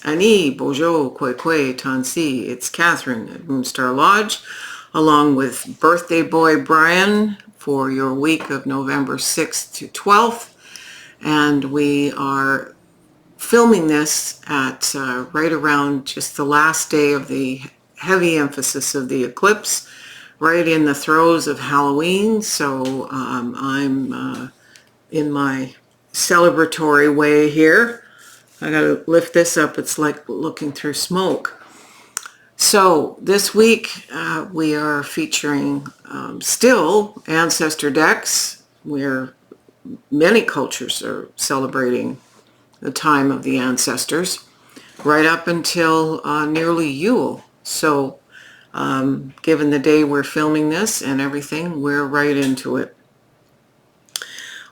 Ani, Bojo, Kwe, Tansi. It's Catherine at Moonstarlodge, along with birthday boy Brian for your week of November 6th to 12th. And we are filming this at right around just the last day of the heavy emphasis of the eclipse, right in the throes of Halloween. So I'm in my celebratory way here. I gotta lift this up. It's like looking through smoke. So this week we are featuring still ancestor decks, where many cultures are celebrating the time of the ancestors, right up until nearly Yule. So given the day we're filming this and everything, we're right into it.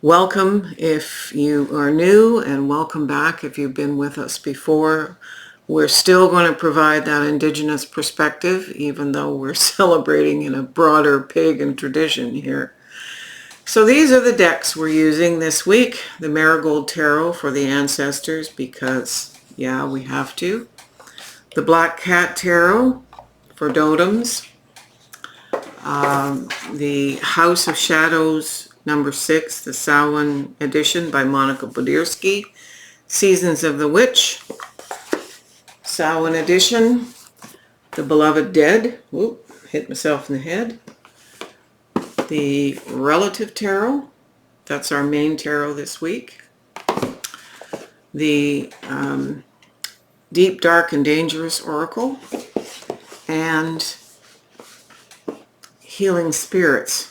Welcome if you are new, and welcome back if you've been with us before. We're still going to provide that Indigenous perspective, even though we're celebrating in a broader pagan tradition here. So these are the decks we're using this week. The Marigold Tarot for the ancestors, because, yeah, we have to. The Black Cat Tarot for dotems. The House of Shadows number 6, the Samhain edition by Monica Budierski. Seasons of the Witch, Samhain edition. The Beloved Dead. Oop, hit myself in the head. The Relative Tarot. That's our main tarot this week. The Deep, Dark, and Dangerous Oracle. And Healing Spirits.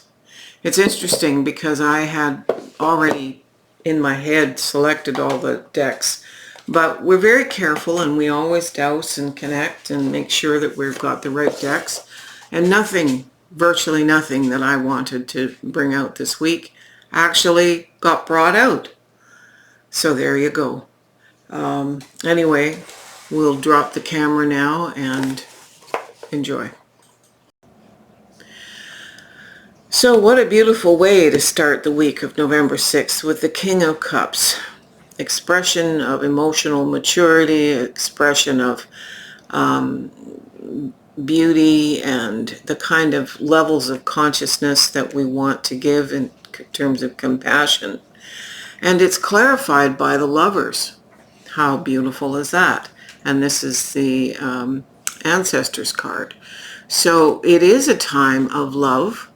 It's interesting because I had already in my head selected all the decks, but we're very careful and we always douse and connect and make sure that we've got the right decks, and nothing, virtually nothing that I wanted to bring out this week actually got brought out. So there you go. Anyway, we'll drop the camera now and enjoy. So what a beautiful way to start the week of November 6th with the King of Cups. Expression of emotional maturity, expression of beauty, and the kind of levels of consciousness that we want to give in terms of compassion. And it's clarified by the Lovers. How beautiful is that? And this is the Ancestors card. So it is a time of love.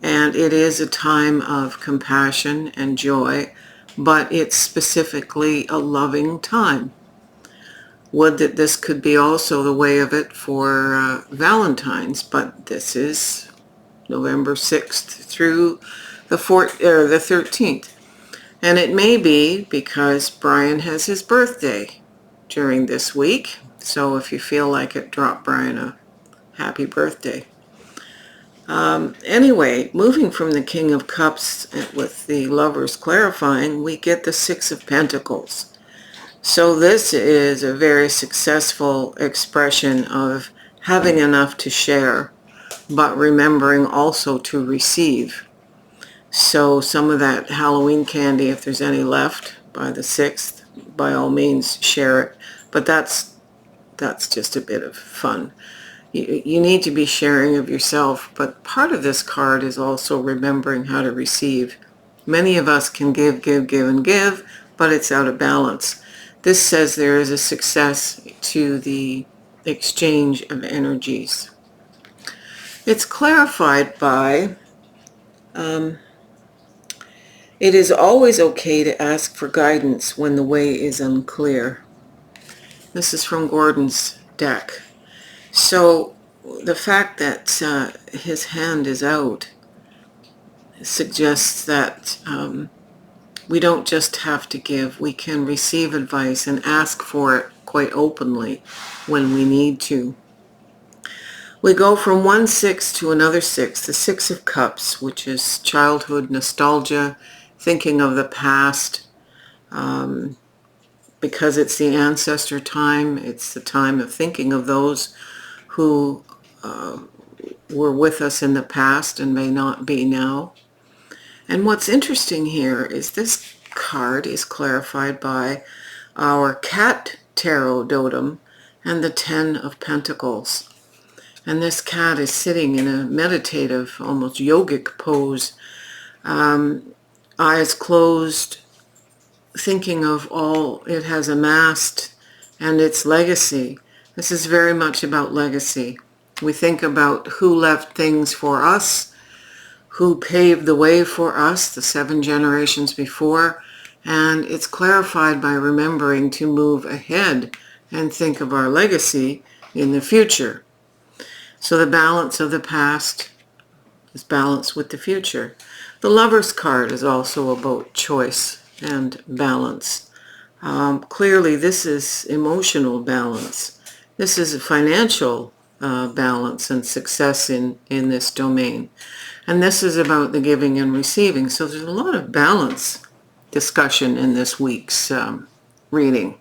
And it is a time of compassion and joy, but it's specifically a loving time. Would that this could be also the way of it for Valentine's, but this is November 6th through the 13th. And it may be because Brian has his birthday during this week. So if you feel like it, drop Brian a happy birthday. Anyway, moving from the King of Cups with the Lovers clarifying, we get the Six of Pentacles. So this is a very successful expression of having enough to share, but remembering also to receive. So some of that Halloween candy, if there's any left by the 6th, by all means share it. But that's just a bit of fun. You need to be sharing of yourself, but part of this card is also remembering how to receive. Many of us can give, and give, but it's out of balance. This says there is a success to the exchange of energies. It's clarified by, it is always okay to ask for guidance when the way is unclear. This is from Gordon's deck. So the fact that his hand is out suggests that we don't just have to give, we can receive advice and ask for it quite openly when we need to. We go from one 6 to another 6, the 6 of Cups, which is childhood nostalgia, thinking of the past, because it's the ancestor time, it's the time of thinking of those who were with us in the past and may not be now. And what's interesting here is this card is clarified by our cat tarot totem, and the 10 of Pentacles. And this cat is sitting in a meditative, almost yogic pose, eyes closed, thinking of all it has amassed and its legacy. This is very much about legacy. We think about who left things for us, who paved the way for us, the 7 generations before, and it's clarified by remembering to move ahead and think of our legacy in the future. So the balance of the past is balanced with the future. The Lover's card is also about choice and balance. Clearly, this is emotional balance. This is a financial balance and success in this domain. And this is about the giving and receiving. So there's a lot of balance discussion in this week's reading.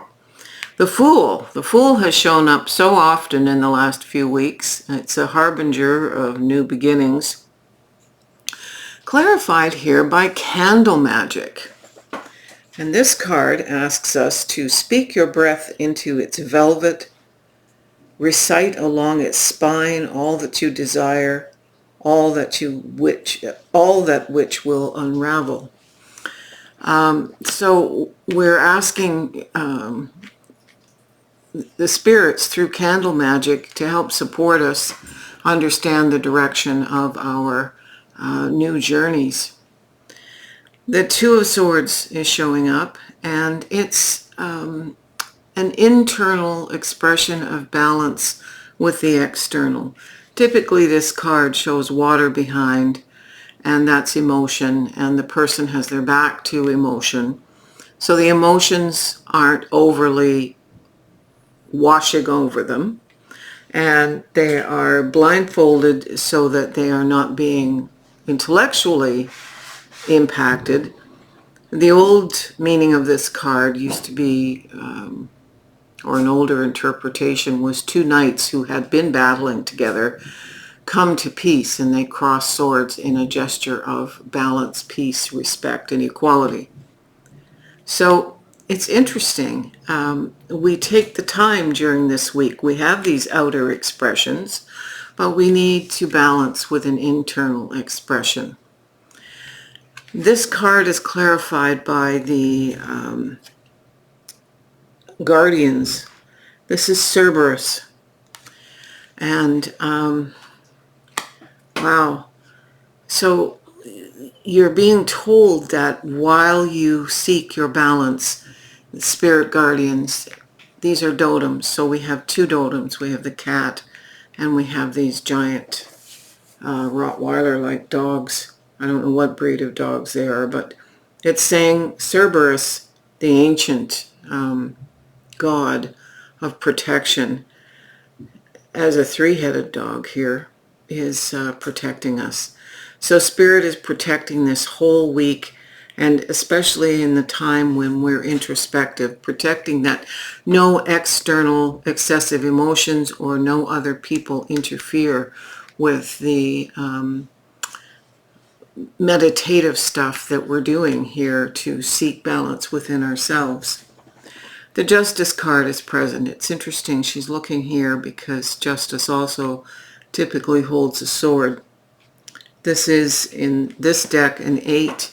The Fool. The Fool has shown up so often in the last few weeks. It's a harbinger of new beginnings. Clarified here by candle magic. And this card asks us to speak your breath into its velvet, recite along its spine all that you desire, all that which will unravel. So we're asking the spirits through candle magic to help support us understand the direction of our new journeys. The Two of Swords is showing up, and it's an internal expression of balance with the external. Typically this card shows water behind, and that's emotion, and the person has their back to emotion. So the emotions aren't overly washing over them, and they are blindfolded so that they are not being intellectually impacted. The old meaning of this card used to be, or an older interpretation was 2 knights who had been battling together come to peace, and they cross swords in a gesture of balance, peace, respect, and equality. So it's interesting. We take the time during this week. We have these outer expressions, but we need to balance with an internal expression. This card is clarified by the Guardians. This is Cerberus. And wow. So you're being told that while you seek your balance, the spirit guardians, these are totems. So we have 2 totems. We have the cat, and we have these giant Rottweiler-like dogs. I don't know what breed of dogs they are, but it's saying Cerberus, the ancient god of protection, as a 3-headed dog here, is protecting us. So Spirit is protecting this whole week, and especially in the time when we're introspective, protecting that no external excessive emotions or no other people interfere with the meditative stuff that we're doing here to seek balance within ourselves. The Justice card is present. It's interesting. She's looking here because Justice also typically holds a sword. This is in this deck an 8,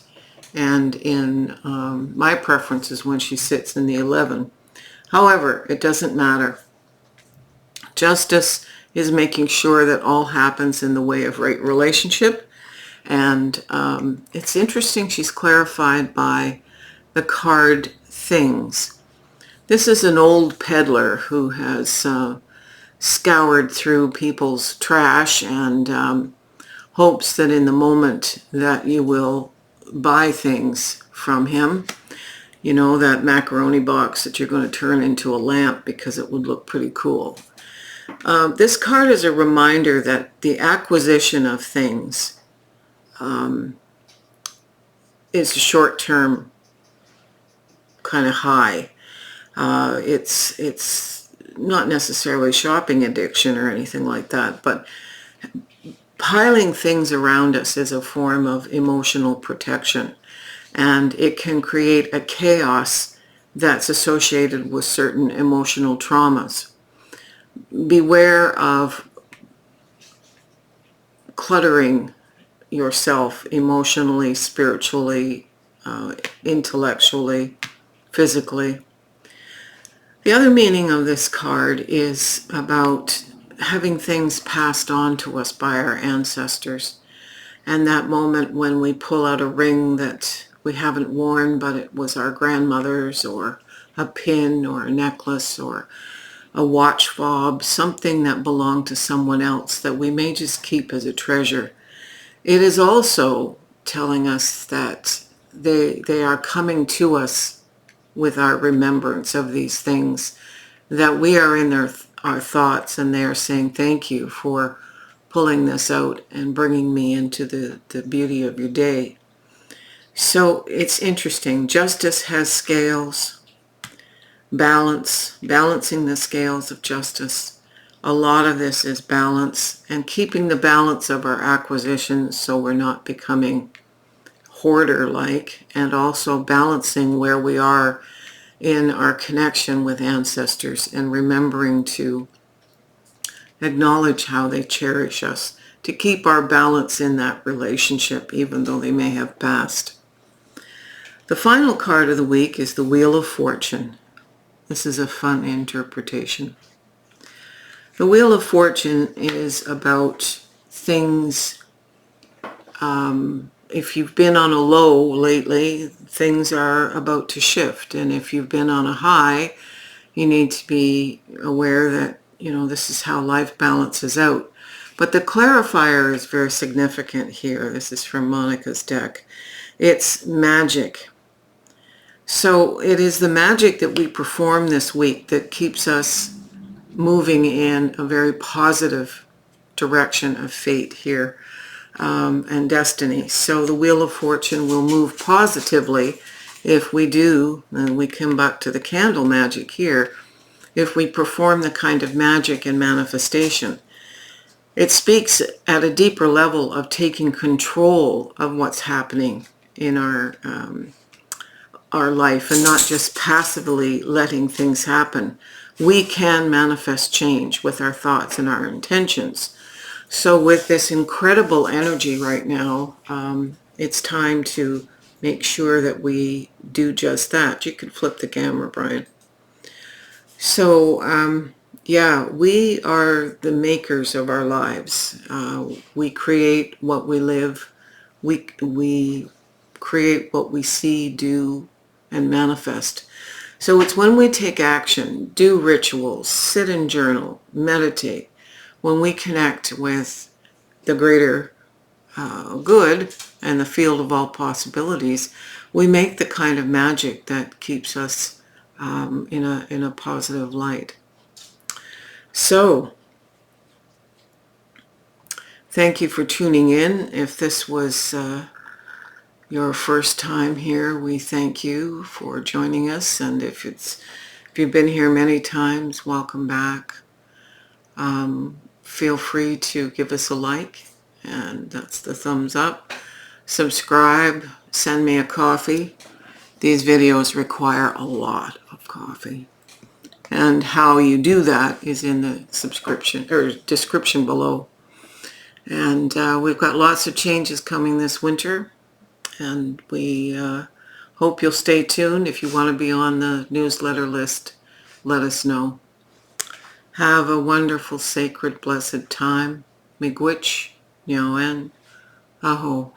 and in my preference is when she sits in the 11. However, it doesn't matter. Justice is making sure that all happens in the way of right relationship. And it's interesting, she's clarified by the card Things. This is an old peddler who has scoured through people's trash and hopes that in the moment that you will buy things from him, you know, that macaroni box that you're going to turn into a lamp because it would look pretty cool. This card is a reminder that the acquisition of things is a short-term kind of high. It's not necessarily shopping addiction or anything like that, but piling things around us is a form of emotional protection, and it can create a chaos that's associated with certain emotional traumas. Beware of cluttering yourself emotionally, spiritually, intellectually, physically. The other meaning of this card is about having things passed on to us by our ancestors. And that moment when we pull out a ring that we haven't worn, but it was our grandmother's, or a pin or a necklace or a watch fob, something that belonged to someone else that we may just keep as a treasure. It is also telling us that they are coming to us with our remembrance of these things, that we are in our thoughts, and they are saying thank you for pulling this out and bringing me into the beauty of your day. So it's interesting. Justice has scales. Balancing the scales of justice. A lot of this is balance, and keeping the balance of our acquisitions so we're not becoming hoarder-like, and also balancing where we are in our connection with ancestors and remembering to acknowledge how they cherish us, to keep our balance in that relationship even though they may have passed. The final card of the week is the Wheel of Fortune. This is a fun interpretation. The Wheel of Fortune is about things, if you've been on a low lately, things are about to shift. And if you've been on a high, you need to be aware that, this is how life balances out. But the clarifier is very significant here. This is from Monica's deck. It's magic. So it is the magic that we perform this week that keeps us moving in a very positive direction of fate here, and destiny. So the Wheel of Fortune will move positively if we do, and we come back to the candle magic here, if we perform the kind of magic and manifestation. It speaks at a deeper level of taking control of what's happening in our life, and not just passively letting things happen. We can manifest change with our thoughts and our intentions. So with this incredible energy right now, it's time to make sure that we do just that. You can flip the camera, Brian. So, yeah, we are the makers of our lives. We create what we live. We create what we see, do, and manifest. So it's when we take action, do rituals, sit and journal, meditate, when we connect with the greater good and the field of all possibilities, we make the kind of magic that keeps us in a positive light. So, thank you for tuning in. If this was your first time here, we thank you for joining us. And if you've been here many times, welcome back. Feel free to give us a like, and that's the thumbs up. Subscribe, send me a coffee. These videos require a lot of coffee. And how you do that is in the description below. And we've got lots of changes coming this winter, and we hope you'll stay tuned. If you want to be on the newsletter list, let us know. Have a wonderful, sacred, blessed time. Miigwech, Nyoen, Aho.